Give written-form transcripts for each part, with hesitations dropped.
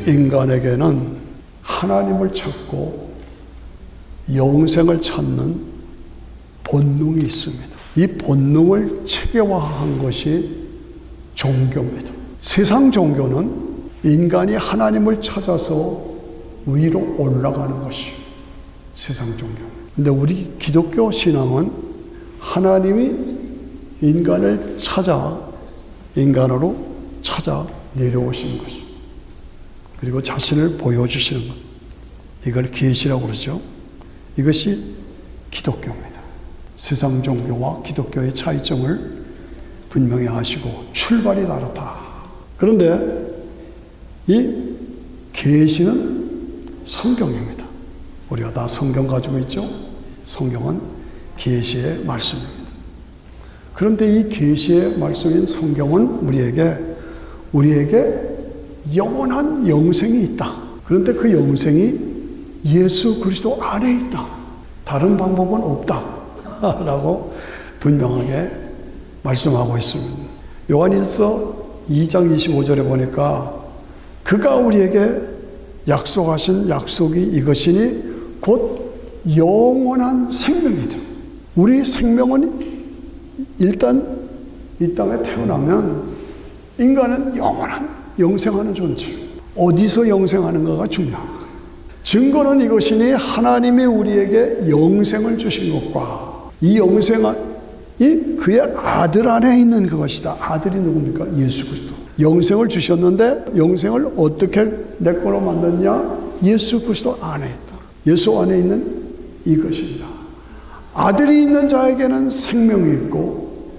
인간에게는 하나님을 찾고 영생을 찾는 본능이 있습니다. 이 본능을 체계화한 것이 종교입니다. 세상 종교는 인간이 하나님을 찾아서 위로 올라가는 것이 세상 종교입니다. 근데 우리 기독교 신앙은 하나님이 인간을 인간으로 찾아 내려오시는 것입니다. 그리고 자신을 보여주시는 것. 이걸 계시라고 그러죠. 이것이 기독교입니다. 세상 종교와 기독교의 차이점을 분명히 아시고 출발이 다르다. 그런데 이 계시는 성경입니다. 우리가 다 성경 가지고 있죠. 성경은 계시의 말씀입니다. 그런데 이 계시의 말씀인 성경은 우리에게 영원한 영생이 있다. 그런데 그 영생이 예수 그리스도 안에 있다. 다른 방법은 없다. 라고 분명하게 말씀하고 있습니다. 요한일서 2장 25절에 보니까 그가 우리에게 약속하신 약속이 이것이니 곧 영원한 생명이다. 우리 생명은 일단 이 땅에 태어나면 인간은 영생하는 존재. 어디서 영생하는가가 중요합니다. 증거는 이것이니 하나님이 우리에게 영생을 주신 것과 이 영생이 그의 아들 안에 있는 그것이다. 아들이 누굽니까? 예수 그리스도. 영생을 주셨는데 영생을 어떻게 내 거로 만났냐? 예수 그리스도 안에 있다. 예수 안에 있는 이것입니다. 아들이 있는 자에게는 생명이 있고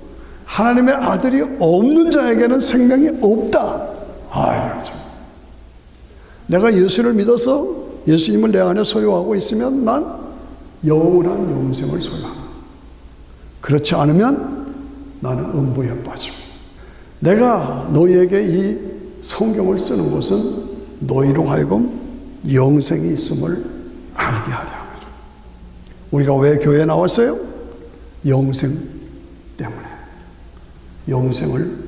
하나님의 아들이 없는 자에게는 생명이 없다. 그렇죠. 내가 예수를 믿어서 예수님을 내 안에 소유하고 있으면 난 영원한 영생을 소유한다. 그렇지 않으면 나는 음부에 빠집니다. 내가 너희에게 이 성경을 쓰는 것은 너희로 하여금 영생이 있음을 알게 하려 하죠. 우리가 왜 교회에 나왔어요? 영생 때문에. 영생을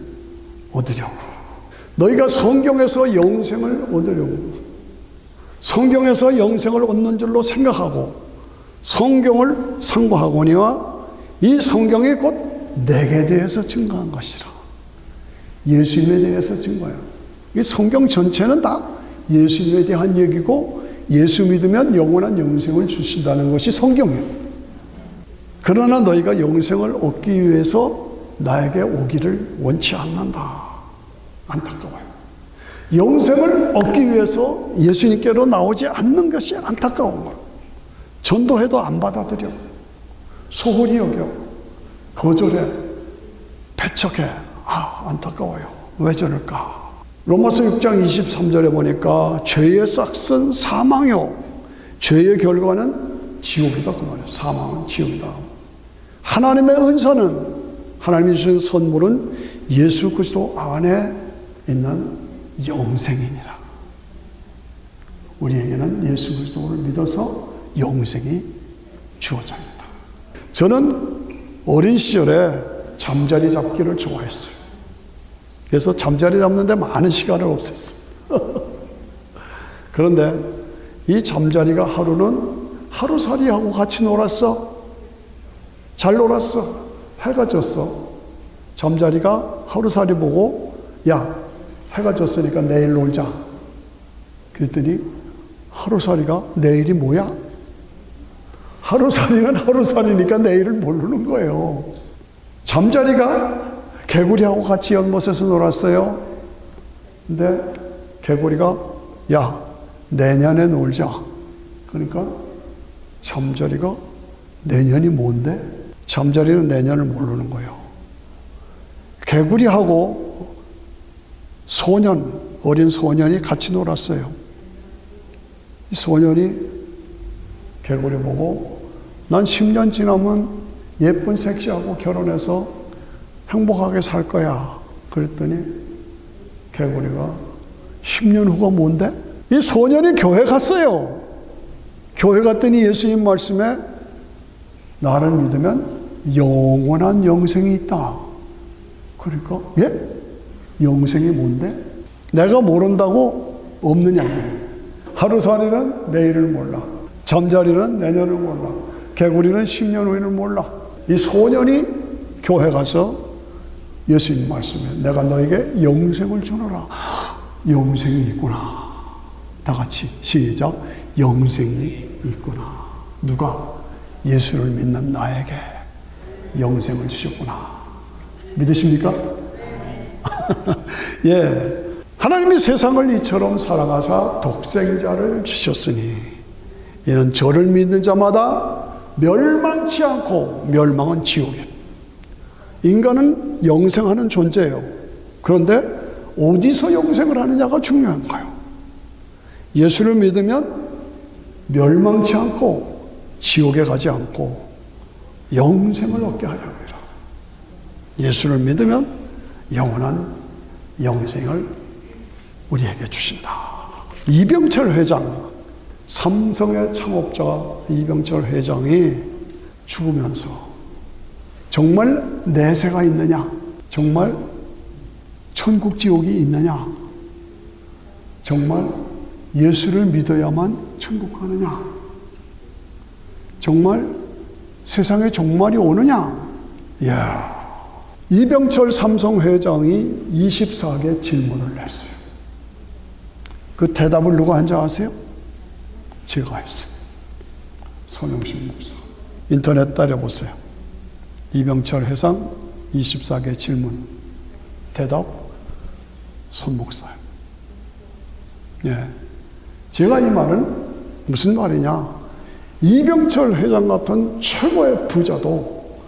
얻으려고. 너희가 성경에서 영생을 얻으려고. 성경에서 영생을 얻는 줄로 생각하고 성경을 상고하거니와 이 성경이 곧 내게 대해서 증거한 것이라. 예수님에 대해서 증거해요. 이 성경 전체는 다 예수님에 대한 얘기고 예수 믿으면 영원한 영생을 주신다는 것이 성경이에요. 그러나 너희가 영생을 얻기 위해서 나에게 오기를 원치 않는다. 안타까워요. 영생을 얻기 위해서 예수님께로 나오지 않는 것이 안타까운 거예요. 전도해도 안 받아들여. 소홀히 여겨. 거절해. 배척해. 안타까워요. 왜 저럴까? 로마서 6장 23절에 보니까 죄의 싹은 사망이요 죄의 결과는 지옥이다 그 말이에요. 사망은 지옥이다. 하나님의 은사는 하나님이 주신 선물은 예수 그리스도 안에 있는 영생이니라. 우리에게는 예수 그리스도를 믿어서 영생이 주어집니다. 저는 어린 시절에 잠자리 잡기를 좋아했어요. 그래서 잠자리 잡는데 많은 시간을 없앴어요. 그런데 이 잠자리가 하루는 하루살이하고 같이 놀았어. 잘 놀았어. 해가 졌어. 잠자리가 하루살이 보고 야, 해가 졌으니까 내일 놀자. 그랬더니 하루살이가 내일이 뭐야? 하루살이는 하루살이니까 내일을 모르는 거예요. 잠자리가 개구리하고 같이 연못에서 놀았어요. 근데 개구리가 야, 내년에 놀자. 그러니까 잠자리가 내년이 뭔데? 잠자리는 내년을 모르는 거예요. 개구리하고 어린 소년이 같이 놀았어요. 이 소년이 개구리 보고 난 10년 지나면 예쁜 섹시하고 결혼해서 행복하게 살 거야. 그랬더니 개구리가 10년 후가 뭔데? 이 소년이 교회 갔어요. 교회 갔더니 예수님 말씀에 나를 믿으면 영원한 영생이 있다. 그러니까 영생이 뭔데? 내가 모른다고 없느냐. 하루살이는 내일을 몰라. 잠자리는 내년을 몰라. 개구리는 10년 후에를 몰라. 이 소년이 교회 가서 예수님 말씀에 내가 너에게 영생을 주노라. 영생이 있구나. 다 같이 시작. 영생이 있구나. 누가? 예수를 믿는 나에게 영생을 주셨구나. 믿으십니까? 예. 하나님이 세상을 이처럼 사랑하사 독생자를 주셨으니 이는 저를 믿는 자마다 멸망치 않고 멸망은 지옥이다. 인간은 영생하는 존재예요. 그런데 어디서 영생을 하느냐가 중요한 거예요. 예수를 믿으면 멸망치 않고 지옥에 가지 않고 영생을 얻게 하려 합니다. 예수를 믿으면 영원한 영생을 우리에게 주신다. 이병철 회장, 삼성의 창업자 이병철 회장이 죽으면서 정말 내세가 있느냐? 정말 천국 지옥이 있느냐? 정말 예수를 믿어야만 천국 가느냐? 정말 세상에 종말이 오느냐? 이야. 이병철 삼성 회장이 24개 질문을 냈어요. 그 대답을 누가 한지 아세요? 제가 했어요. 손영신 목사. 인터넷 따려보세요. 이병철 회장 24개 질문. 대답 손 목사예요. 예. 제가 이 말은 무슨 말이냐? 이병철 회장 같은 최고의 부자도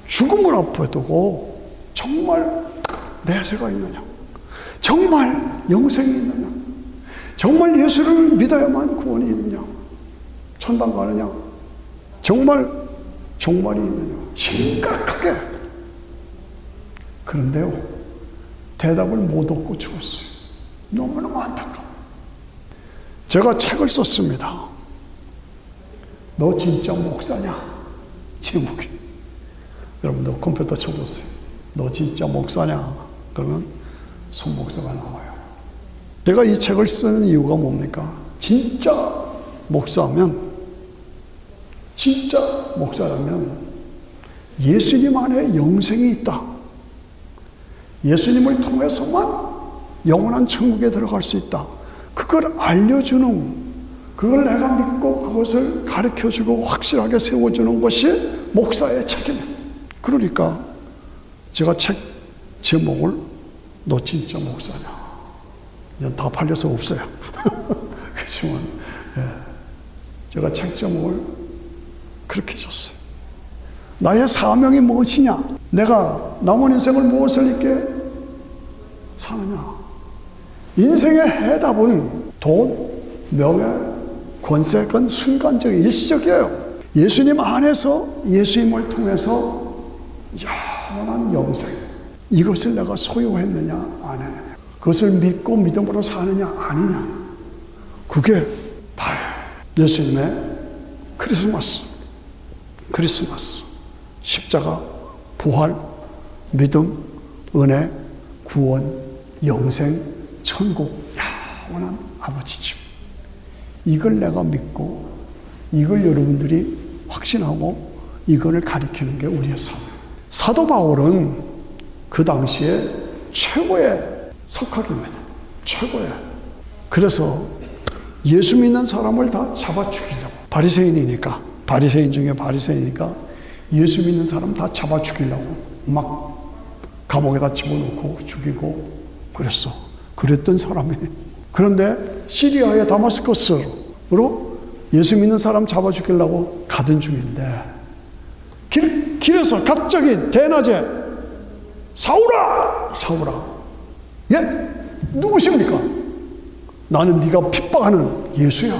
죽음을 앞에 두고 정말 내세가 있느냐? 정말 영생이 있느냐? 정말 예수를 믿어야만 구원이 있느냐? 천당 가느냐? 정말 종말이 있느냐? 심각하게. 그런데요, 대답을 못 얻고 죽었어요. 너무너무 안타까워. 제가 책을 썼습니다. 너 진짜 목사냐? 제목이. 여러분도 컴퓨터 쳐보세요. 너 진짜 목사냐? 그러면 손 목사가 나와요. 제가 이 책을 쓰는 이유가 뭡니까? 진짜 목사라면 예수님 안에 영생이 있다. 예수님을 통해서만 영원한 천국에 들어갈 수 있다. 그걸 알려주는, 그걸 내가 믿고 그것을 가르쳐주고 확실하게 세워주는 것이 목사의 책임이에요. 그러니까 제가 책 제목을 너 진짜 목사냐? 이제 다 팔려서 없어요. 그렇지만 예, 제가 책 제목을 그렇게 줬어요. 나의 사명이 무엇이냐? 내가 남은 인생을 무엇을 있게 사느냐? 인생의 해답은 돈, 명예, 권세, 그건 순간적인 일시적이에요. 예수님 안에서 예수님을 통해서 영원한 영생, 이것을 내가 소유했느냐 안 했느냐, 그것을 믿고 믿음으로 사느냐 아니냐, 그게 다예요. 예수님의 크리스마스, 십자가, 부활, 믿음, 은혜, 구원, 영생, 천국, 영원한 아버지 집, 이걸 내가 믿고 이걸 여러분들이 확신하고 이거를 가리키는 게 우리의 삶이에요. 사도 바울은 그 당시에 최고의 석학입니다. 최고의. 그래서 예수 믿는 사람을 다 잡아 죽이려고. 바리새인 중에 바리새인이니까 예수 믿는 사람 다 잡아 죽이려고 막 감옥에다 집어넣고 죽이고 그랬어. 그랬던 사람이에요. 그런데 시리아의 다마스커스로 예수 믿는 사람 잡아 죽이려고 가던 중인데 길에서 갑자기 대낮에 사울아! 예? 누구십니까? 나는 네가 핍박하는 예수야.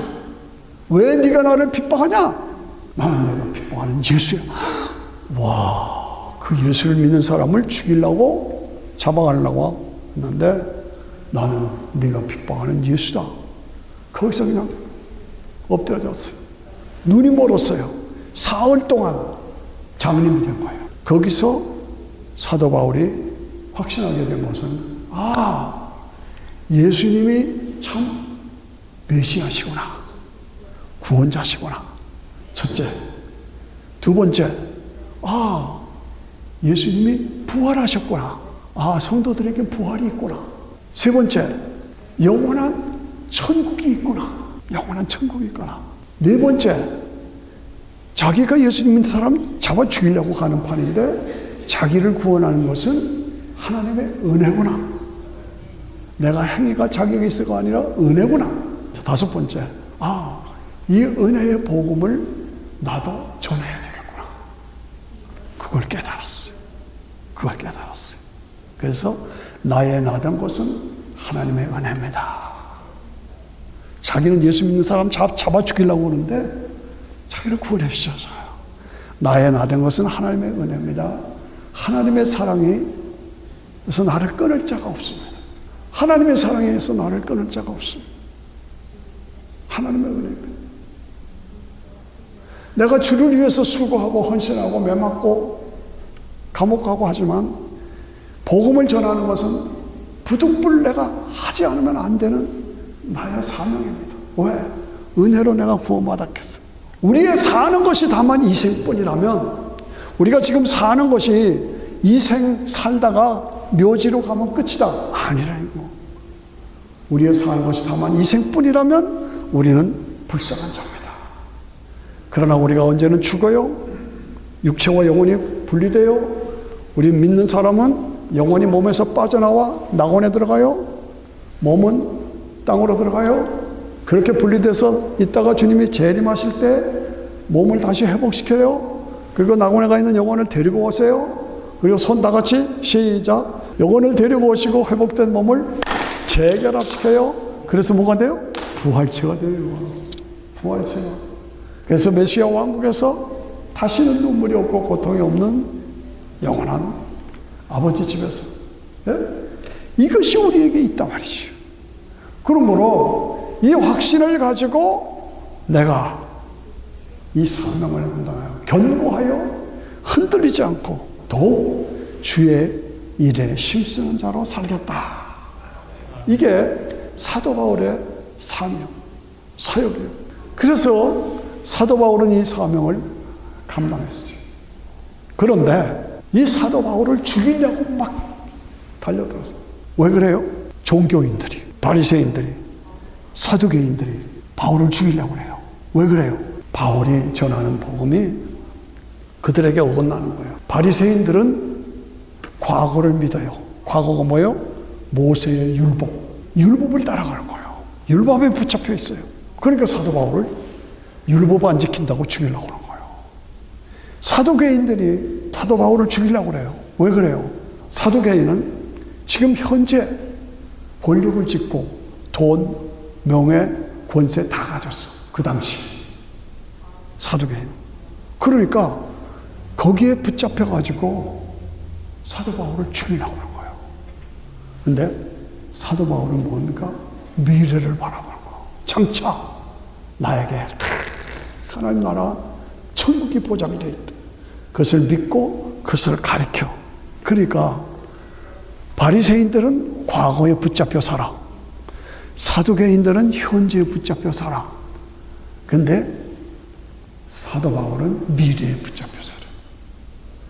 왜 네가 나를 핍박하냐? 나는 내가 핍박하는 예수야. 와, 그 예수를 믿는 사람을 죽이려고 잡아가려고 했는데 나는 네가 핍박하는 예수다. 거기서 그냥 엎드려졌어요. 눈이 멀었어요. 사흘 동안 장님이 된 거예요. 거기서 사도 바울이 확신하게 된 것은 예수님이 참 메시아시구나. 구원자시구나. 첫째. 두 번째, 예수님이 부활하셨구나. 성도들에게 부활이 있구나. 세 번째, 영원한 천국이 있구나. 영원한 천국이 있구나. 네 번째, 자기가 예수님 믿는 사람 잡아 죽이려고 가는 판인데 자기를 구원하는 것은 하나님의 은혜구나. 내가 행위가 자격이 있어가 아니라 은혜구나. 다섯 번째, 이 은혜의 복음을 나도 전해야 되겠구나. 그걸 깨달았어요. 그래서 나의 나된 것은 하나님의 은혜입니다. 자기는 예수 믿는 사람 잡아 죽이려고 하는데 자기를 구원해 주셔서요. 나의 나된 것은 하나님의 은혜입니다. 하나님의 사랑에서 나를 끊을 자가 없습니다. 하나님의 사랑에서 나를 끊을 자가 없습니다. 하나님의 은혜입니다. 내가 주를 위해서 수고하고 헌신하고 매맞고 감옥 가고 하지만 복음을 전하는 것은 부득불 내가 하지 않으면 안 되는 나의 사명입니다. 왜? 은혜로 내가 구원받았겠어. 우리의 사는 것이 다만 이 생뿐이라면, 우리가 지금 사는 것이 이 생 살다가 묘지로 가면 끝이다. 아니라고. 우리의 사는 것이 다만 이 생뿐이라면 우리는 불쌍한 자입니다. 그러나 우리가 언제는 죽어요. 육체와 영혼이 분리돼요. 우리 믿는 사람은 영혼이 몸에서 빠져나와 낙원에 들어가요. 몸은 땅으로 들어가요. 그렇게 분리돼서 있다가 주님이 재림하실 때 몸을 다시 회복시켜요. 그리고 낙원에 가 있는 영혼을 데리고 오세요. 그리고 손 다 같이 시작. 영혼을 데리고 오시고 회복된 몸을 재결합시켜요. 그래서 뭐가 돼요? 부활체가 돼요. 부활체가. 그래서 메시아 왕국에서 다시는 눈물이 없고 고통이 없는 영원한 아버지 집에서, 이것이 우리에게 있단 말이죠. 그러므로 이 확신을 가지고 내가 이 사명을 감당하여 견고하여 흔들리지 않고 더욱 주의 일에 힘쓰는 자로 살겠다. 이게 사도 바울의 사명, 사역이에요. 그래서 사도 바울은 이 사명을 감당했어요. 그런데 이 사도 바울을 죽이려고 막 달려들었어요. 왜 그래요? 종교인들이, 바리새인들이, 사두개인들이 바울을 죽이려고 해요. 왜 그래요? 바울이 전하는 복음이 그들에게 어긋나는 거예요. 바리새인들은 과거를 믿어요. 과거가 뭐예요? 모세의 율법을 따라가는 거예요. 율법에 붙잡혀 있어요. 그러니까 사도 바울을 율법 안 지킨다고 죽이려고 하는 거예요. 사두개인들이 사도 바울을 죽이려고 그래요. 왜 그래요? 사두개인은 지금 현재 권력을 짓고 돈, 명예, 권세 다 가졌어. 그 당시 사두개인. 그러니까 거기에 붙잡혀가지고 사도 바울을 죽이려고 하는 거예요. 근데 사도 바울은 뭡니까? 미래를 바라보는 거예요. 장차 나에게 하나님 나라 천국이 보장이 되어 있다. 그것을 믿고 그것을 가르쳐. 그러니까 바리새인들은 과거에 붙잡혀 살아. 사두개인들은 현재에 붙잡혀 살아. 근데 사도 바울은 미래에 붙잡혀 살아.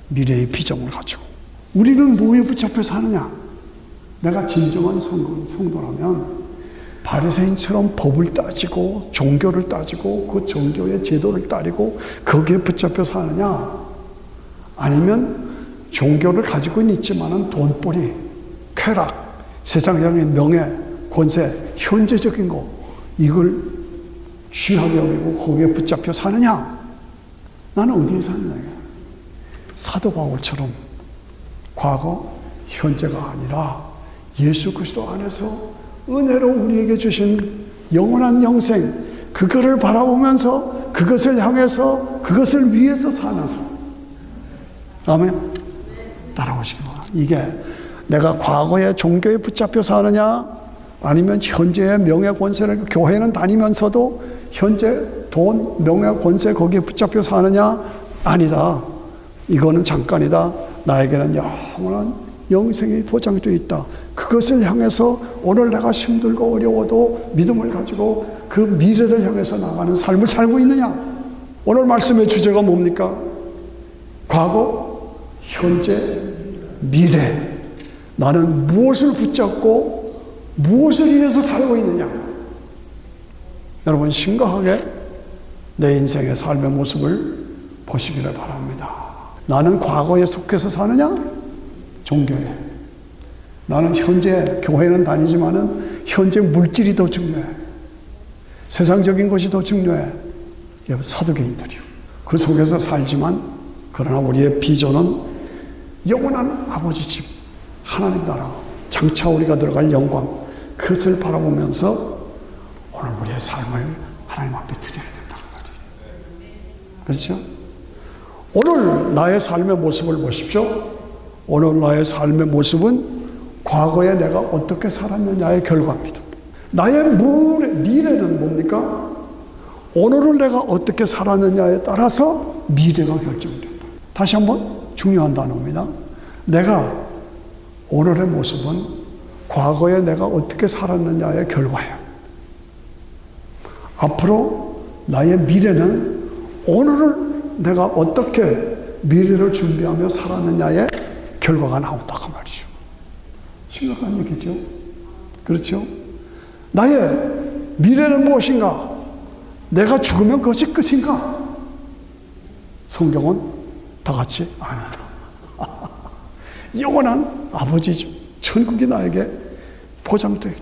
미래의 비전을 가지고. 우리는 뭐에 붙잡혀 사느냐? 내가 진정한 성도라면 바리새인처럼 법을 따지고 종교를 따지고 그 종교의 제도를 따르고 거기에 붙잡혀 사느냐? 아니면 종교를 가지고는 있지만은 돈벌이, 쾌락, 세상의 명예, 권세, 현재적인 거 이걸 귀하게 여기고 거기에 붙잡혀 사느냐? 나는 어디에 사느냐? 사도 바울처럼 과거, 현재가 아니라 예수 그리스도 안에서 은혜로 우리에게 주신 영원한 영생, 그거를 바라보면서 그것을 향해서 그것을 위해서 사는 사람. 아멘. 따라오시기 바랍니다. 이게 내가 과거의 종교에 붙잡혀 사느냐 아니면 현재의 명예 권세를, 교회는 다니면서도 현재 돈, 명예 권세 거기에 붙잡혀 사느냐? 아니다. 이거는 잠깐이다. 나에게는 영원한 영생이 보장되어 있다. 그것을 향해서 오늘 내가 힘들고 어려워도 믿음을 가지고 그 미래를 향해서 나가는 삶을 살고 있느냐? 오늘 말씀의 주제가 뭡니까? 과거, 현재, 미래. 나는 무엇을 붙잡고 무엇을 위해서 살고 있느냐? 여러분 심각하게 내 인생의 삶의 모습을 보시기를 바랍니다. 나는 과거에 속해서 사느냐? 종교에. 나는 현재 교회는 다니지만은 현재 물질이 더 중요해. 세상적인 것이 더 중요해. 사두개인들이요. 그 속에서 살지만 그러나 우리의 비전은 영원한 아버지 집, 하나님 나라, 장차 우리가 들어갈 영광, 그것을 바라보면서 오늘 우리의 삶을 하나님 앞에 드려야 된다는 말이에요. 그렇죠? 오늘 나의 삶의 모습을 보십시오. 오늘 나의 삶의 모습은 과거에 내가 어떻게 살았느냐의 결과입니다. 나의 미래는 뭡니까? 오늘을 내가 어떻게 살았느냐에 따라서 미래가 결정된다. 다시 한번 중요한 단어입니다. 내가 오늘의 모습은 과거에 내가 어떻게 살았느냐의 결과예요. 앞으로 나의 미래는 오늘을 내가 어떻게 미래를 준비하며 살았느냐의 결과가 나온다고 말이죠. 심각한 얘기죠. 그렇죠? 나의 미래는 무엇인가? 내가 죽으면 그것이 끝인가? 성경은 다 같이 아니다. 영원한 아버지 천국이 나에게 보장되어 있다.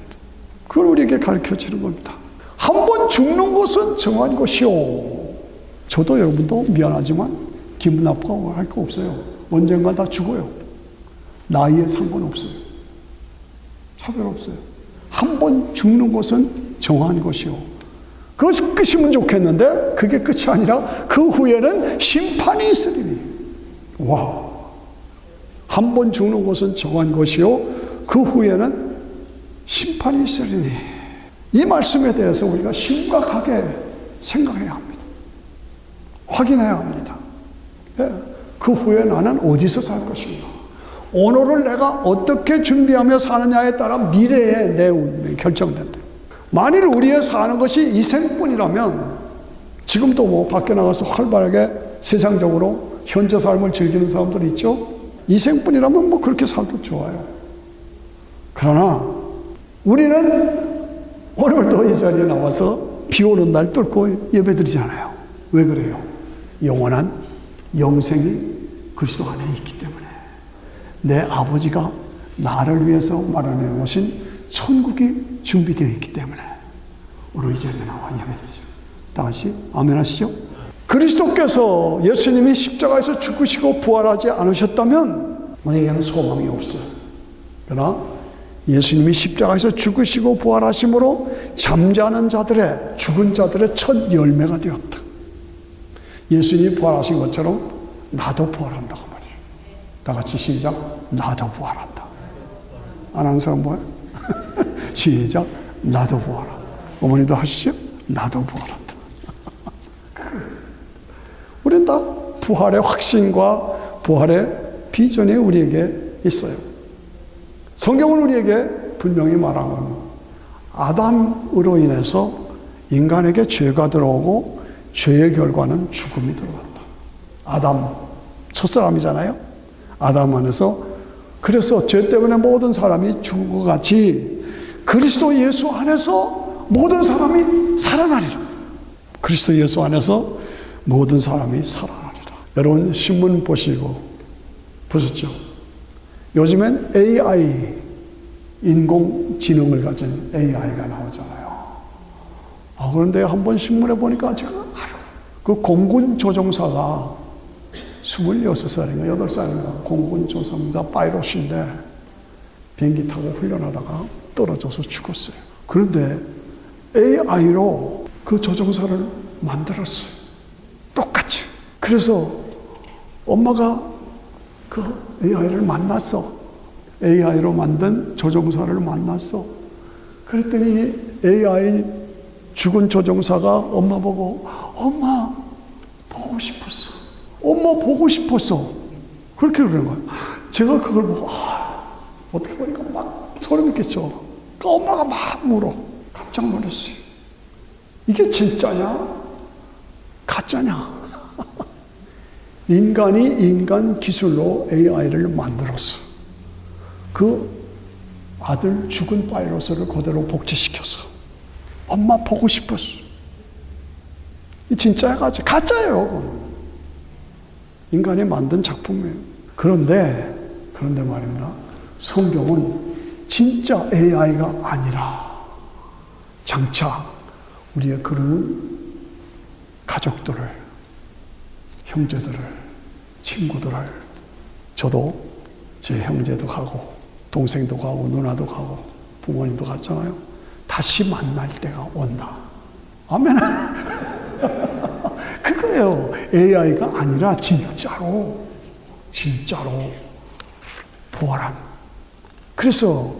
그걸 우리에게 가르쳐주는 겁니다. 한 번 죽는 것은 정한 것이요. 저도 여러분도 미안하지만 기분 나쁘고 할 거 없어요. 언젠가 다 죽어요. 나이에 상관없어요. 차별없어요. 한 번 죽는 것은 정한 것이요. 그것이 끝이면 좋겠는데 그게 끝이 아니라 그 후에는 심판이 있으리니. 와, 한 번 죽는 것은 정한 것이요 그 후에는 심판이 있으리니. 이 말씀에 대해서 우리가 심각하게 생각해야 합니다. 확인해야 합니다. 그 후에 나는 어디서 살 것인가? 오늘을 내가 어떻게 준비하며 사느냐에 따라 미래의 내 운명이 결정된다. 만일 우리의 사는 것이 이 생뿐이라면 지금도 뭐 밖에 나가서 활발하게 세상적으로 현재 삶을 즐기는 사람들이 있죠. 이 생뿐이라면 뭐 그렇게 살도 좋아요. 그러나 우리는 오늘도 이 자리에 나와서 비 오는 날 뚫고 예배드리잖아요. 왜 그래요? 영원한 영생이 그리스도 안에 있기 때문에 내 아버지가 나를 위해서 마련해 놓으신 천국이 준비되어 있기 때문에 오늘 이 자리에 나와 예배드리죠. 다 같이 아멘 하시죠. 그리스도께서 예수님이 십자가에서 죽으시고 부활하지 않으셨다면 우리에게는 소망이 없어요. 그러나 예수님이 십자가에서 죽으시고 부활하심으로 잠자는 자들의, 죽은 자들의 첫 열매가 되었다. 예수님이 부활하신 것처럼 나도 부활한다고 말이에요. 다 같이 시작. 나도 부활한다. 안 하는 사람 뭐야? 시작. 나도 부활한다. 어머니도 하시죠? 나도 부활한다. 우리는 다 부활의 확신과 부활의 비전이 우리에게 있어요. 성경은 우리에게 분명히 말한 겁니다. 아담으로 인해서 인간에게 죄가 들어오고 죄의 결과는 죽음이 들어왔다. 아담, 첫사람이잖아요. 아담 안에서. 그래서 죄 때문에 모든 사람이 죽은 것 같이 그리스도 예수 안에서 모든 사람이 살아나리라. 그리스도 예수 안에서 모든 사람이 살아나리라. 여러분 신문 보셨죠? 요즘엔 AI, 인공지능을 가진 AI가 나오잖아요. 그런데 한번 신문에 보니까 제가 그 공군 조종사가 26살인가 8살인가 공군 조종사 파이럿인데 비행기 타고 훈련하다가 떨어져서 죽었어요. 그런데 AI로 그 조종사를 만들었어요. 똑같이. 그래서 엄마가 그 AI를 만났어. AI로 만든 조종사를 만났어. 그랬더니 AI 죽은 조종사가 엄마 보고 엄마 보고 싶었어. 엄마 보고 싶었어. 그렇게 그러는 거예요. 제가 그걸 보고 어떻게 보니까 막 소름 끼쳐. 그 엄마가 막 울어. 깜짝 놀랐어요. 이게 진짜냐? 가짜냐? 인간이 인간 기술로 AI를 만들었어. 그 아들 죽은 바이러스를 그대로 복제시켰어. 엄마 보고 싶었어. 이 진짜야, 가짜예요. 인간이 만든 작품이에요. 그런데 말입니다. 성경은 진짜 AI가 아니라 장차 우리의 그런 가족들을, 형제들을, 친구들을, 저도 제 형제도 가고 동생도 가고 누나도 가고 부모님도 갔잖아요. 다시 만날 때가 온다. 아멘. 그거예요. AI가 아니라 진짜로 부활한. 그래서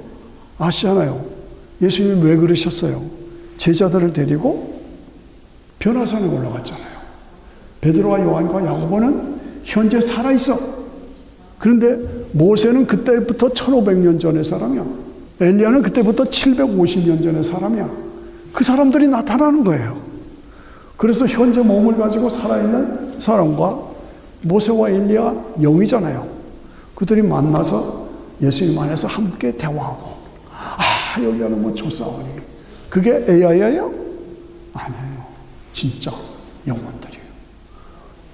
아시잖아요. 예수님이 왜 그러셨어요? 제자들을 데리고 변화산에 올라갔잖아요. 베드로와 요한과 야고보는 현재 살아있어. 그런데 모세는 그때부터 1500년 전의 사람이야. 엘리야는 그때부터 750년 전의 사람이야. 그 사람들이 나타나는 거예요. 그래서 현재 몸을 가지고 살아있는 사람과 모세와 엘리야 영이잖아요. 그들이 만나서 예수님 안에서 함께 대화하고, 여기는 뭐 좋사오니. 그게 AI예요? 아니에요. 진짜 영혼들이에요.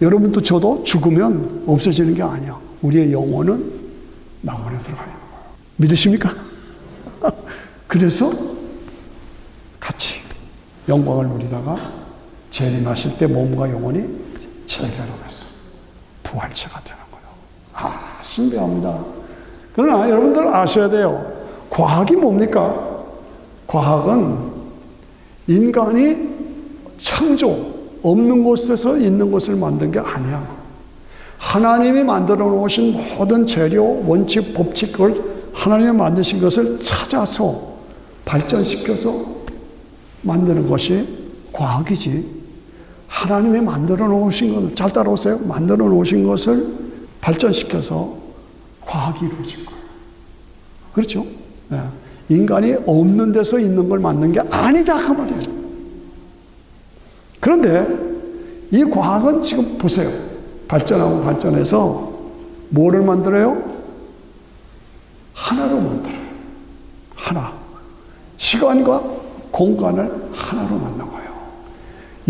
여러분도 저도 죽으면 없어지는 게 아니야. 우리의 영혼은 나원에 들어가 있는 거예요. 믿으십니까? 그래서 같이 영광을 누리다가 재림하실 때 몸과 영혼이 재결합해서 부활체가 되는 거예요. 신비합니다. 그러나 여러분들 아셔야 돼요. 과학이 뭡니까? 과학은 인간이 창조, 없는 곳에서 있는 것을 만든 게 아니야. 하나님이 만들어 놓으신 모든 재료, 원칙, 법칙, 그걸 하나님이 만드신 것을 찾아서 발전시켜서 만드는 것이 과학이지. 하나님이 만들어 놓으신 것을, 잘 따라오세요. 만들어 놓으신 것을 발전시켜서 과학이 이루어진 거예요. 그렇죠? 네. 인간이 없는 데서 있는 걸 만든 게 아니다, 그 말이에요. 그런데 이 과학은 지금 보세요. 발전하고 발전해서 뭐를 만들어요? 하나로 만들어요. 하나. 시간과 공간을 하나로 만든 거예요.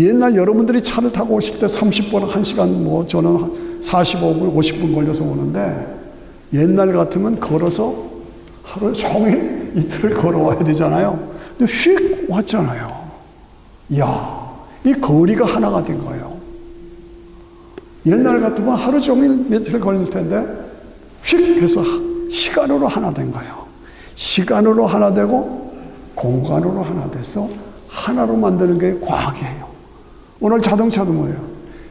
옛날 여러분들이 차를 타고 오실 때 30분, 1시간, 저는 45분, 50분 걸려서 오는데, 옛날 같으면 걸어서 하루 종일 이틀을 걸어와야 되잖아요. 근데 휙 왔잖아요. 이야, 이 거리가 하나가 된 거예요. 옛날 같으면 하루 종일 며칠 걸릴 텐데 휙 해서 시간으로 하나 된 거예요. 시간으로 하나 되고 공간으로 하나 돼서 하나로 만드는 게 과학이에요. 오늘 자동차도 뭐예요?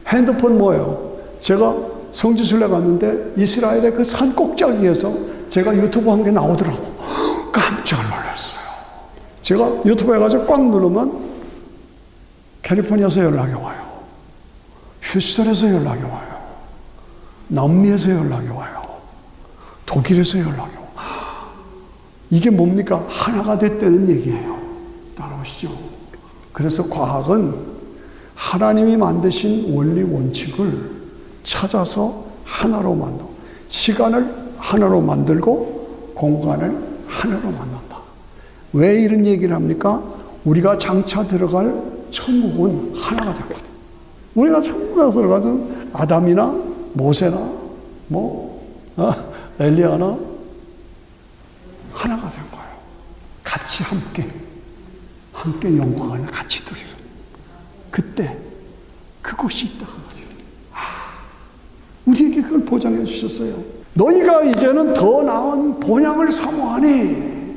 핸드폰 뭐예요? 제가 성지순례 갔는데 이스라엘의 그 산 꼭대기에서 제가 유튜브 한 게 나오더라고. 깜짝 놀랐어요. 제가 유튜브 해가지고 꽉 누르면 캘리포니아에서 연락이 와요. 휴스턴에서 연락이 와요. 남미에서 연락이 와요. 독일에서 연락이 와요. 이게 뭡니까? 하나가 됐다는 얘기예요. 따라오시죠. 그래서 과학은 하나님이 만드신 원리 원칙을 찾아서 하나로 만들고, 시간을 하나로 만들고 공간을 하나로 만든다. 왜 이런 얘기를 합니까? 우리가 장차 들어갈 천국은 하나가 된 거다. 우리가 천국에 들어가서 아담이나 모세나 엘리야나 하나가 된 거예요. 같이 함께 영광을 같이 누리는. 그때 그곳이 있다. 우리에게 그걸 보장해 주셨어요. 너희가 이제는 더 나은 본향을 사모하니,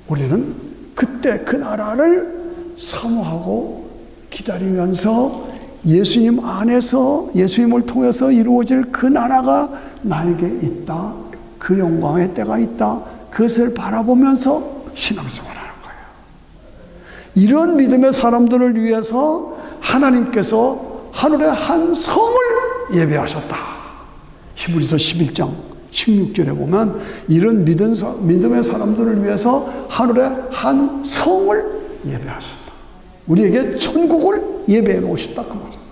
우리는 그때 그 나라를 사모하고 기다리면서 예수님 안에서, 예수님을 통해서 이루어질 그 나라가 나에게 있다. 그 영광의 때가 있다. 그것을 바라보면서 신앙생활하는 거예요. 이런 믿음의 사람들을 위해서 하나님께서 하늘의 한 성을 예배하셨다. 히브리서 11장 16절에 보면 이런 믿음의 사람들을 위해서 하늘에 한 성을 예배하셨다. 우리에게 천국을 예배해 놓으셨다 그 말이에요.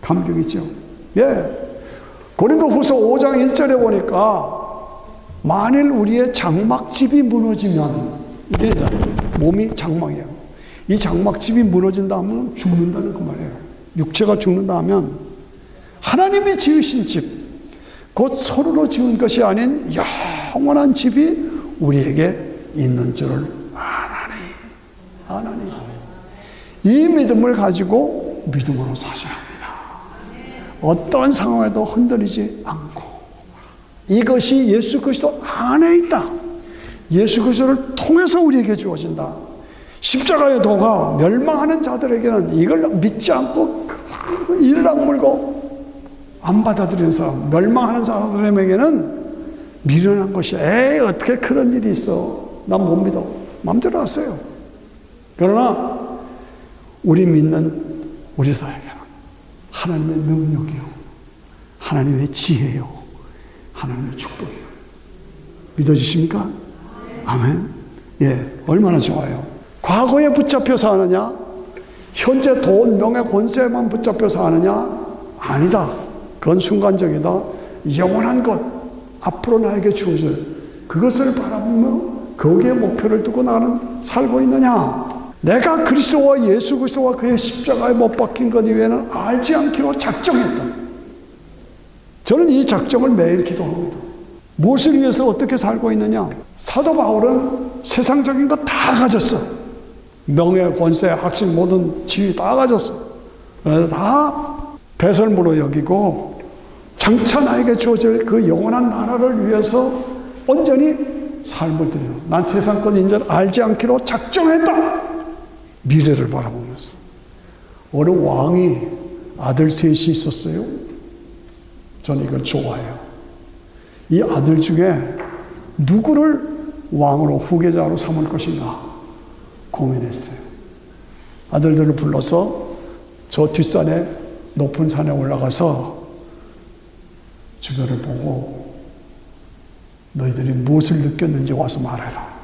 감격 있죠. 고린도후서 5장 1절에 보니까 만일 우리의 장막집이 무너지면, 이게 몸이 장막이에요. 이 장막집이 무너진다 하면 죽는다는 그 말이에요. 육체가 죽는다 하면 하나님이 지으신 집, 곧 서로로 지은 것이 아닌 영원한 집이 우리에게 있는 줄을 아나니. 이 믿음을 가지고 믿음으로 사셔야 합니다. 어떤 상황에도 흔들리지 않고, 이것이 예수 그리스도 안에 있다. 예수 그리스도를 통해서 우리에게 주어진다. 십자가의 도가 멸망하는 자들에게는 이걸 믿지 않고 이를 악물고 안 받아들이는 사람, 멸망하는 사람들에게는 미련한 것이, 어떻게 그런 일이 있어, 난 못 믿어, 마음대로 하세요. 그러나 우리 믿는 우리 사에게는 하나님의 능력이요, 하나님의 지혜요, 하나님의 축복이요. 믿어지십니까? 아멘. 얼마나 좋아요. 과거에 붙잡혀 사느냐, 현재 돈, 명예, 권세만 붙잡혀 사느냐? 아니다. 그건 순간적이다. 영원한 것, 앞으로 나에게 주어질 그것을 바라보며 거기에 목표를 두고 나는 살고 있느냐? 내가 그리스도와 예수 그리스도와 그의 십자가에 못 박힌 것 이외에는 알지 않기로 작정했다. 저는 이 작정을 매일 기도합니다. 무엇을 위해서 어떻게 살고 있느냐? 사도 바울은 세상적인 거 다 가졌어. 명예, 권세, 학식, 모든 지위 다 가졌어. 그래서 다 배설물로 여기고 장차 나에게 주어질 그 영원한 나라를 위해서 온전히 삶을 드려. 난 세상 것 인자를 알지 않기로 작정했다. 미래를 바라보면서. 어느 왕이 아들 셋이 있었어요. 저는 이걸 좋아해요. 이 아들 중에 누구를 왕으로 후계자로 삼을 것인가 고민했어요. 아들들을 불러서 저 뒷산에 높은 산에 올라가서 주변을 보고 너희들이 무엇을 느꼈는지 와서 말해라.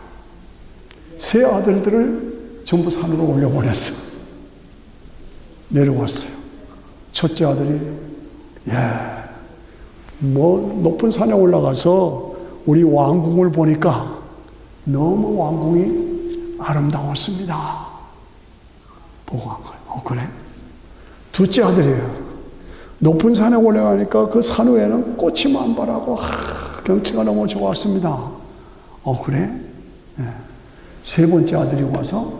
세 아들들을 전부 산으로 올려보냈어. 내려왔어요. 첫째 아들이 높은 산에 올라가서 우리 왕궁을 보니까 너무 왕궁이 아름다웠습니다. 보고 한 거예요. 그래? 둘째 아들이에요. 높은 산에 올라가니까 그 산 위에는 꽃이 만발하고 경치가 너무 좋았습니다. 그래? 세 번째 아들이 와서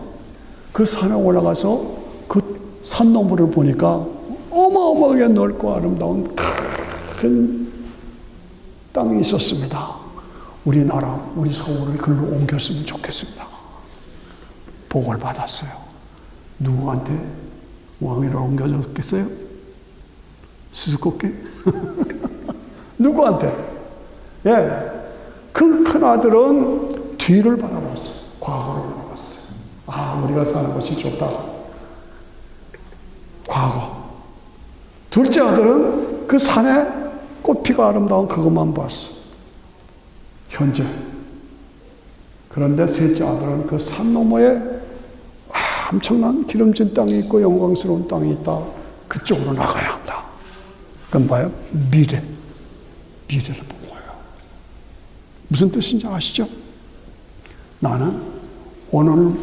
그 산에 올라가서 그 산 너머를 보니까 어마어마하게 넓고 아름다운 큰 땅이 있었습니다. 우리나라, 우리 서울을 글로 옮겼으면 좋겠습니다. 복을 받았어요. 누구한테 왕위를 옮겨줬겠어요? 수수께끼? 누구한테? 그 큰 아들은 뒤를 바라봤어요. 과거를 바라봤어요. 우리가 사는 것이 좋다. 과거. 둘째 아들은 그 산에 꽃피가 아름다운 그것만 봤어. 현재. 그런데 셋째 아들은 그 산 너머에 엄청난 기름진 땅이 있고 영광스러운 땅이 있다. 그쪽으로 나가야 한다. 그건 뭐예요? 미래를 본 거예요. 무슨 뜻인지 아시죠? 나는 오늘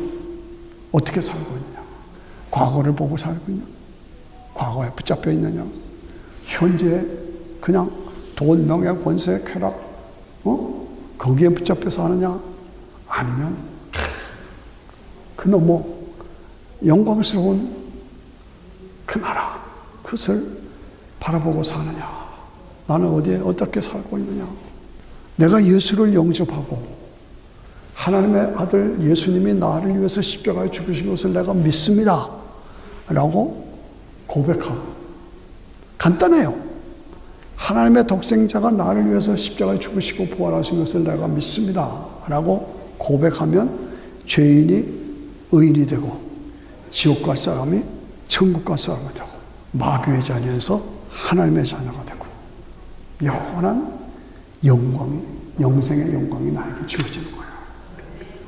어떻게 살고 있느냐? 과거를 보고 살고 있냐? 과거에 붙잡혀 있느냐? 현재에 그냥 돈, 명예, 권세, 쾌락, 거기에 붙잡혀 사느냐? 아니면 그 너무 영광스러운 그 나라, 그것을 바라보고 사느냐? 나는 어디에 어떻게 살고 있느냐? 내가 예수를 영접하고 하나님의 아들 예수님이 나를 위해서 십자가에 죽으신 것을 내가 믿습니다 라고 고백하고, 간단해요. 하나님의 독생자가 나를 위해서 십자가에 죽으시고 부활하신 것을 내가 믿습니다 라고 고백하면 죄인이 의인이 되고 지옥 갈 사람이 천국 갈 사람이 되고 마귀의 자녀에서 하나님의 자녀가 되고, 영원한 영광이, 영생의 영광이 나에게 주어지는 거예요.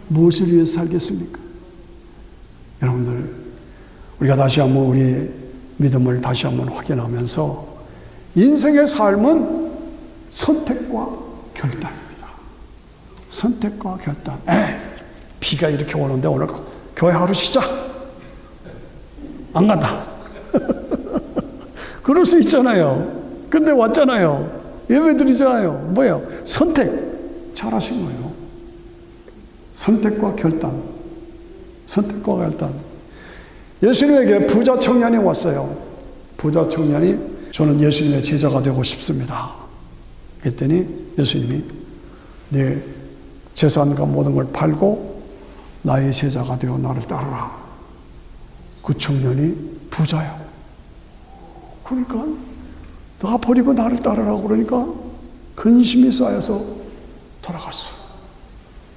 무엇을 위해서 살겠습니까? 여러분들, 우리가 다시 한번 우리 믿음을 다시 한번 확인하면서 인생의 삶은 선택과 결단입니다. 선택과 결단. 비가 이렇게 오는데 오늘 교회 하루 쉬자. 안 간다. 그럴 수 있잖아요. 근데 왔잖아요. 예배 드리잖아요. 뭐예요? 선택. 잘하신 거예요. 선택과 결단. 선택과 결단. 예수님에게 부자 청년이 왔어요. 부자 청년이 저는 예수님의 제자가 되고 싶습니다. 그랬더니 예수님이 네 재산과 모든 걸 팔고 나의 제자가 되어 나를 따르라. 그 청년이 부자요. 그러니까 나 버리고 나를 따르라고 그러니까 근심이 쌓여서 돌아갔어.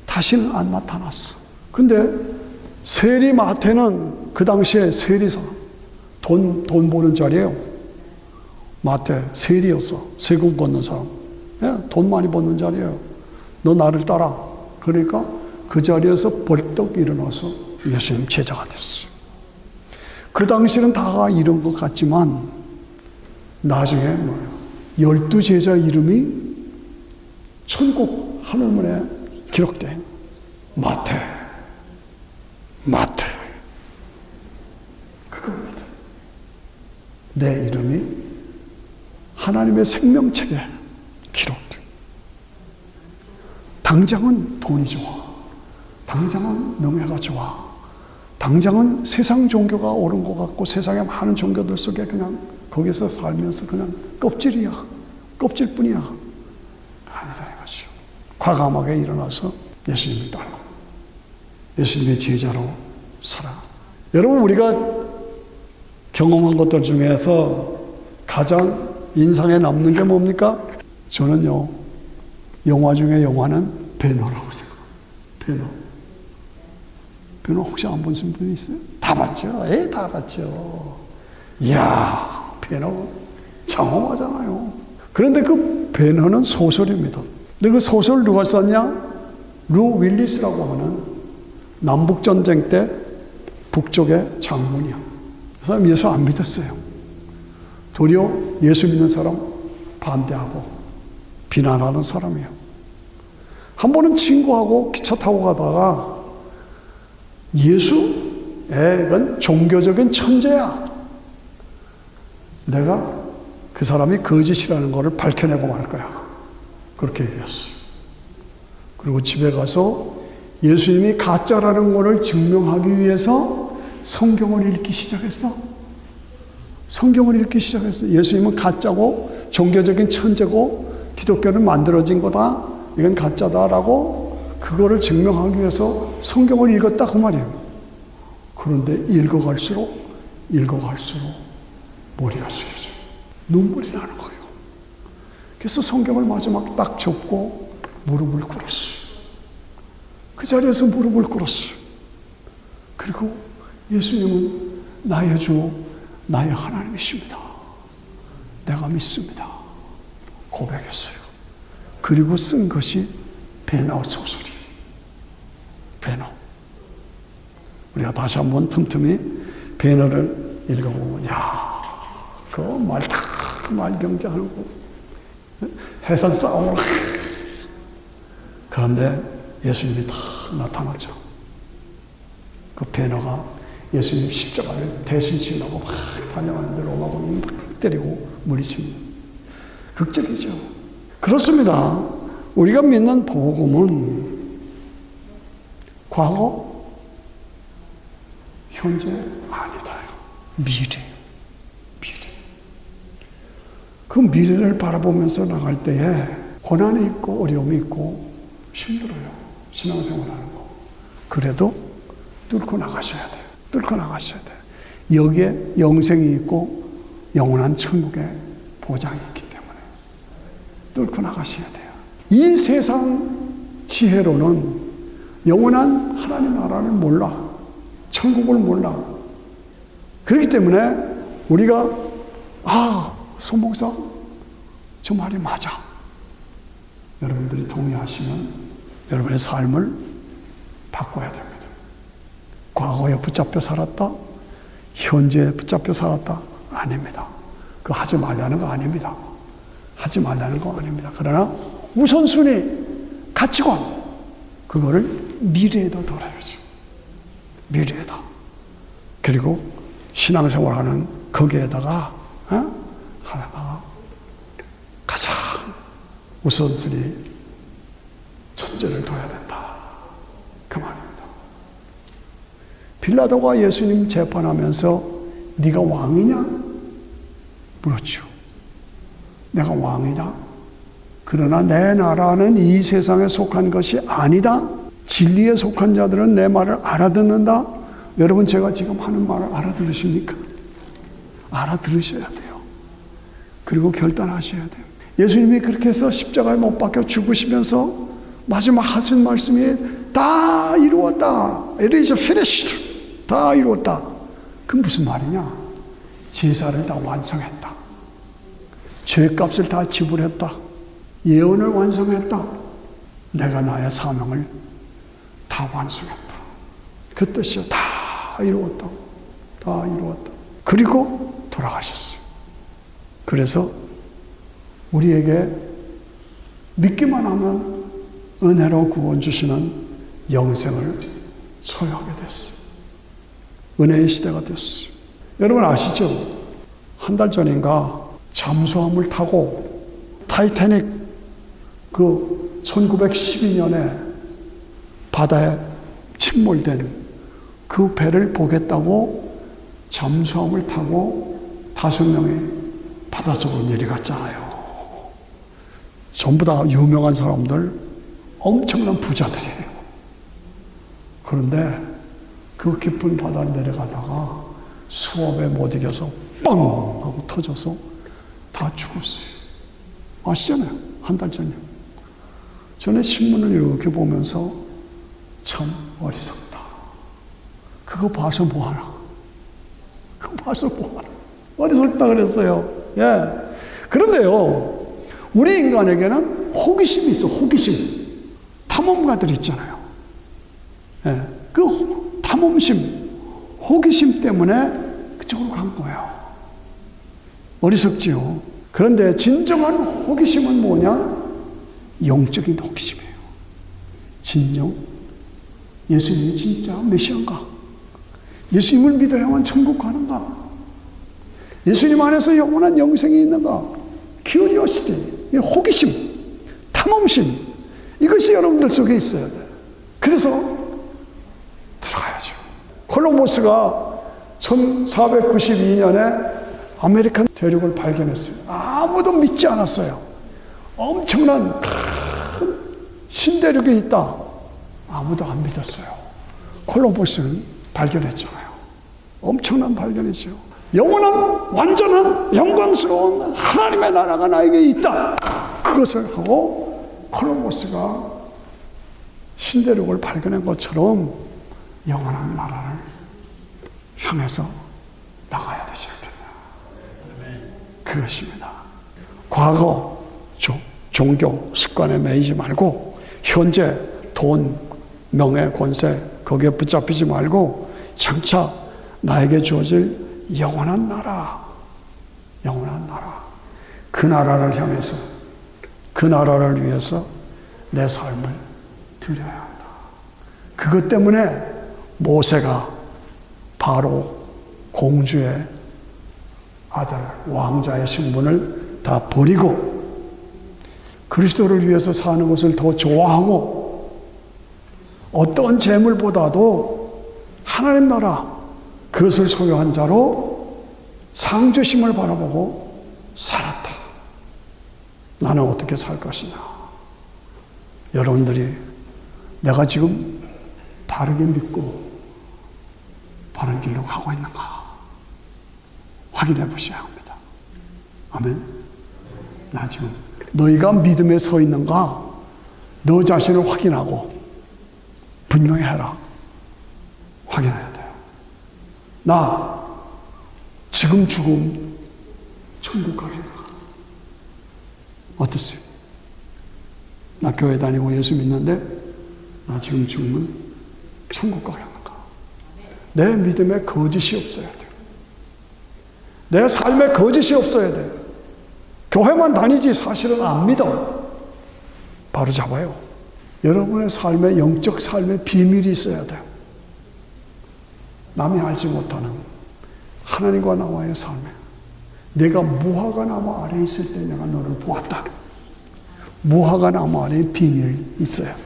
다시는 안 나타났어. 근데 세리마태는 그 당시에 세리사, 돈 버는 자리예요. 마태, 세리였어. 세금 걷는 사람. 돈 많이 버는 자리예요. 너 나를 따라. 그러니까 그 자리에서 벌떡 일어나서 예수님 제자가 됐어요. 그 당시는 다 이런 것 같지만 나중에 뭐예요? 12제자 이름이 천국 하늘문에 기록된 마태. 그겁니다. 내 이름이 하나님의 생명책에 기록돼. 당장은 돈이 좋아. 당장은 명예가 좋아. 당장은 세상 종교가 옳은 것 같고 세상의 많은 종교들 속에 그냥 거기서 살면서 그냥 껍질이야. 껍질뿐이야. 아니라 이것이요. 과감하게 일어나서 예수님을 따르고 예수님의 제자로 살아. 여러분, 우리가 경험한 것들 중에서 가장 인상에 남는 게 뭡니까? 저는요, 영화 중에 영화는 배너라고 생각합니다. 배너 혹시 안 보신 분 있어요? 다 봤죠? 다 봤죠. 이야, 배너 장엄하잖아요. 그런데 그 배너는 소설입니다. 근데 그 소설 누가 썼냐? 루 윌리스라고 하는 남북전쟁 때 북쪽의 장군이야. 그 사람 예수 안 믿었어요. 도리어 예수 믿는 사람 반대하고 비난하는 사람이에요. 한 번은 친구하고 기차 타고 가다가 이건 종교적인 천재야. 내가 그 사람이 거짓이라는 것을 밝혀내고 말 거야. 그렇게 얘기했어요. 그리고 집에 가서 예수님이 가짜라는 것을 증명하기 위해서 성경을 읽기 시작했어. 성경을 읽기 시작했어. 예수님은 가짜고 종교적인 천재고 기독교는 만들어진 거다. 이건 가짜다라고 그거를 증명하기 위해서 성경을 읽었다 그 말이에요. 그런데 읽어갈수록 머리가 숙여져. 눈물이 나는 거예요. 그래서 성경을 마지막 딱 접고 무릎을 꿇었어요. 그 자리에서 무릎을 꿇었어요. 그리고 예수님은 나의 주, 나의 하나님이십니다. 내가 믿습니다. 고백했어요. 그리고 쓴 것이 배너 소설이에요. 배너. 우리가 다시 한번 틈틈이 배너를 읽어보면, 그 말경제하는 거, 해상 싸움을. 그런데 예수님이 다 나타났죠. 그 배너가 예수님 십자가를 대신 지나고 막 달려가는데 로마군이 막 때리고 물리칩니다. 극적이죠. 그렇습니다. 우리가 믿는 복음은 과거, 현재 아니다. 미래. 그 미래를 바라보면서 나갈 때에 고난이 있고 어려움이 있고 힘들어요. 신앙생활하는 거. 그래도 뚫고 나가셔야 돼요. 여기에 영생이 있고 영원한 천국의 보장이 있기 때문에 뚫고 나가셔야 돼요. 이 세상 지혜로는 영원한 하나님 나라를 몰라. 천국을 몰라. 그렇기 때문에 우리가 손 목사 저 말이 맞아. 여러분들이 동의하시면 여러분의 삶을 바꿔야 됩니다. 과거에 붙잡혀 살았다, 현재에 붙잡혀 살았다, 아닙니다. 그거 하지 말라는 거 아닙니다. 하지 말라는 거 아닙니다. 그러나 우선순위, 가치관, 그거를 미래에다 둬야죠. 미래에다. 그리고 신앙생활하는 거기에다가 하나가 가장 우선순위 첫째를 둬야 된다. 그 말입니다. 빌라도가 예수님 재판하면서 네가 왕이냐? 물었죠. 내가 왕이다. 그러나 내 나라는 이 세상에 속한 것이 아니다. 진리에 속한 자들은 내 말을 알아듣는다. 여러분 제가 지금 하는 말을 알아들으십니까? 알아들으셔야 돼요. 그리고 결단하셔야 돼요. 예수님이 그렇게 해서 십자가에 못 박혀 죽으시면서 마지막 하신 말씀이 다 이루었다. It is finished. 다 이루었다. 그건 무슨 말이냐? 제사를 다 완성했다. 죄값을 다 지불했다. 예언을 완성했다. 내가 나의 사명을 다 완성했다. 그 뜻이요. 다 이루었다. 다 이루었다. 그리고 돌아가셨어요. 그래서 우리에게 믿기만 하면 은혜로 구원 주시는 영생을 소유하게 됐어요. 은혜의 시대가 됐어요. 여러분 아시죠? 한 달 전인가 잠수함을 타고 타이타닉 그 1912년에 바다에 침몰된 그 배를 보겠다고 잠수함을 타고 5명이 바닷속으로 내려갔잖아요. 전부 다 유명한 사람들, 엄청난 부자들이에요. 그런데 그 깊은 바다를 내려가다가 수압에 못 이겨서 빵! 하고 터져서 다 죽었어요. 아시잖아요. 한 달 전이요. 전에 신문을 이렇게 보면서 참 어리석다. 그거 봐서 뭐하나? 그거 봐서 뭐하나? 어리석다 그랬어요. 예. 그런데요, 우리 인간에게는 호기심이 있어, 호기심. 탐험가들 있잖아요. 예. 그 탐험심, 호기심 때문에 그쪽으로 간 거예요. 어리석지요. 그런데 진정한 호기심은 뭐냐? 영적인 호기심이에요. 진정. 예수님이 진짜 메시아인가? 예수님을 믿어야만 천국 가는가? 예수님 안에서 영원한 영생이 있는가? 큐리오시티, 호기심, 탐험심, 이것이 여러분들 속에 있어야 돼요. 그래서 들어가야죠. 콜럼버스가 1492년에 아메리칸 대륙을 발견했어요. 아무도 믿지 않았어요. 엄청난 큰 신대륙이 있다. 아무도 안 믿었어요. 콜럼버스는 발견했잖아요. 엄청난 발견이죠. 영원한 완전한 영광스러운 하나님의 나라가 나에게 있다. 그것을 하고 콜럼버스가 신대륙을 발견한 것처럼 영원한 나라를 향해서 나가야 되지 않겠나. 그것입니다. 과거 종교 습관에 매이지 말고 현재 돈, 명예, 권세 거기에 붙잡히지 말고 장차 나에게 주어질 영원한 나라, 영원한 나라, 그 나라를 향해서 그 나라를 위해서 내 삶을 드려야 한다. 그것 때문에 모세가 바로 공주의 아들, 왕자의 신분을 다 버리고 그리스도를 위해서 사는 것을 더 좋아하고 어떤 재물보다도 하나님 나라 그것을 소유한 자로 상주심을 바라보고 살았다. 나는 어떻게 살 것이냐? 여러분들이 내가 지금 바르게 믿고 바른 길로 가고 있는가 확인해 보셔야 합니다. 아멘. 나 지금 너희가 믿음에 서 있는가 너 자신을 확인하고 분명히 해라. 확인해야 돼요. 나 지금 죽음 천국 가겠나? 어떠세요? 나 교회 다니고 예수 믿는데 나 지금 죽으면 천국 가려는가? 내 믿음에 거짓이 없어야 돼요. 내 삶에 거짓이 없어야 돼요. 교회만 다니지 사실은 안 믿어. 바로 잡아요. 여러분의 삶에 영적 삶에 비밀이 있어야 돼요. 남이 알지 못하는 하나님과 나와의 삶에 내가 무화과 나무 아래에 있을 때 내가 너를 보았다. 무화과 나무 아래에 비밀이 있어야 돼.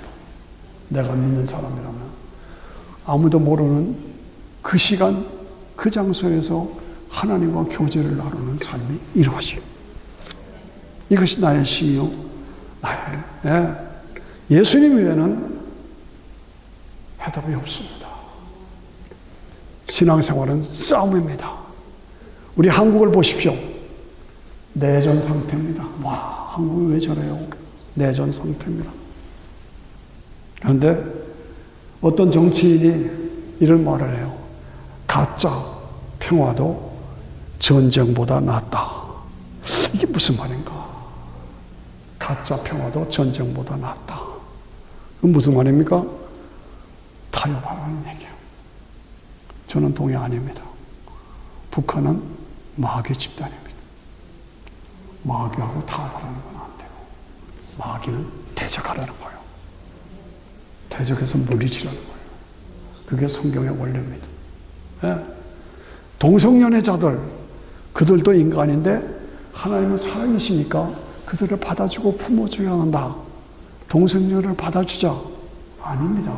내가 믿는 사람이라면 아무도 모르는 그 시간 그 장소에서 하나님과 교제를 나누는 삶이 이루어지고 이것이 나의 힘이요 나의 예수님 외에는 해답이 없습니다. 신앙생활은 싸움입니다. 우리 한국을 보십시오. 내전 상태입니다. 와, 한국이 왜 저래요? 내전 상태입니다. 그런데 어떤 정치인이 이런 말을 해요. 가짜 평화도 전쟁보다 낫다. 이게 무슨 말인가? 가짜 평화도 전쟁보다 낫다. 그건 무슨 말입니까? 타협하라는 얘기예요. 저는 동의 아닙니다. 북한은 마귀 집단입니다. 마귀하고 타협하라는 건 안 돼요. 마귀는 대적하라는 거예요. 대적해서 물리치라는 거예요. 그게 성경의 원리입니다. 예? 동성연애자들, 그들도 인간인데 하나님은 사랑이시니까 그들을 받아주고 품어줘야 한다. 동성연애를 받아주자. 아닙니다.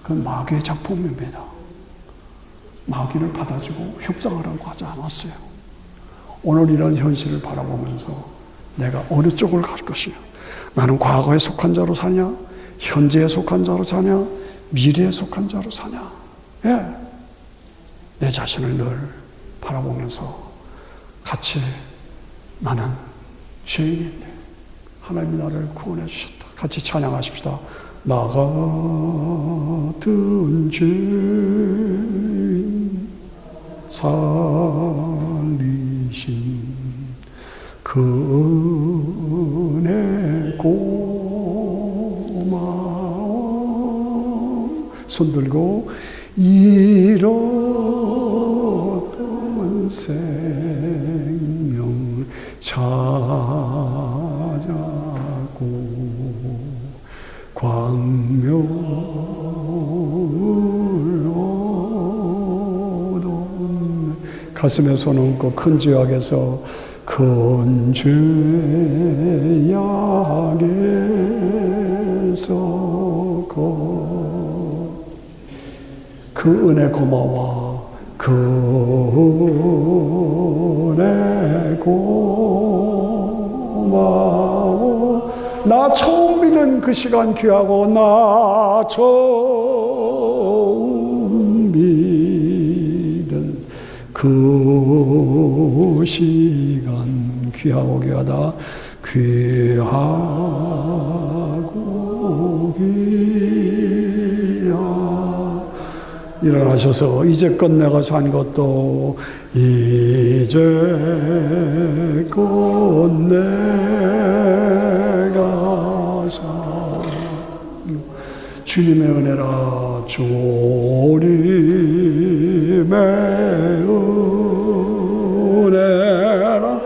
그건 마귀의 작품입니다. 마귀를 받아주고 협상하라고 하지 않았어요. 오늘 이런 현실을 바라보면서 내가 어느 쪽을 갈 것이냐. 나는 과거에 속한 자로 사냐? 현재에 속한 자로 사냐? 미래에 속한 자로 사냐? 예. 내 자신을 늘 바라보면서 같이 나는 죄인인데 하나님이 나를 구원해 주셨다. 같이 찬양하십시다. 나 같은 죄인 살리신 그 은혜 고마워. 손 들고 잃었던 생명 찾아고 광명을 얻었네. 가슴에 손 얹고 큰 죄악에서 큰 죄악에서 그 은혜 고마워. 그 은혜 고마워. 나 처음 믿은 그 시간 귀하고 나 처음 믿은 그 시간 귀하고 귀하다. 귀하고 귀하. 일어나셔서 이제껏 내가 산 것도 이제껏 내가 산 주님의 은혜라. 주님의 은혜라.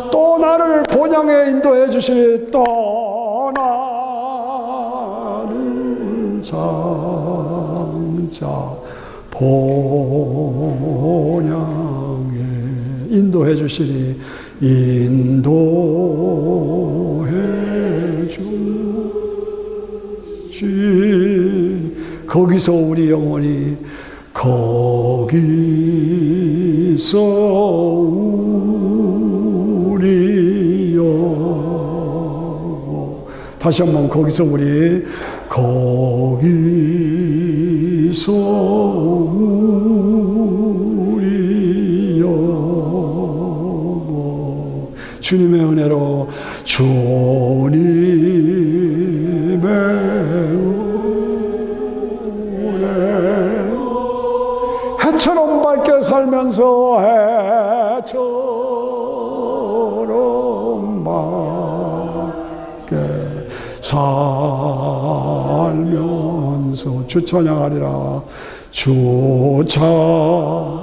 또 나를 본향에 인도해 주시니 또 나를 장자 본향에 인도해 주시니 인도해 주시. 거기서 우리 영혼이 거기서 우리 영혼 다시 한번 거기서 우리 거기서 우리 영혼 주님의 은혜로 주님의 은혜로 해처럼 밝게 살면서 해처럼 살면서 주 찬양하리라. 주 찬양하리라.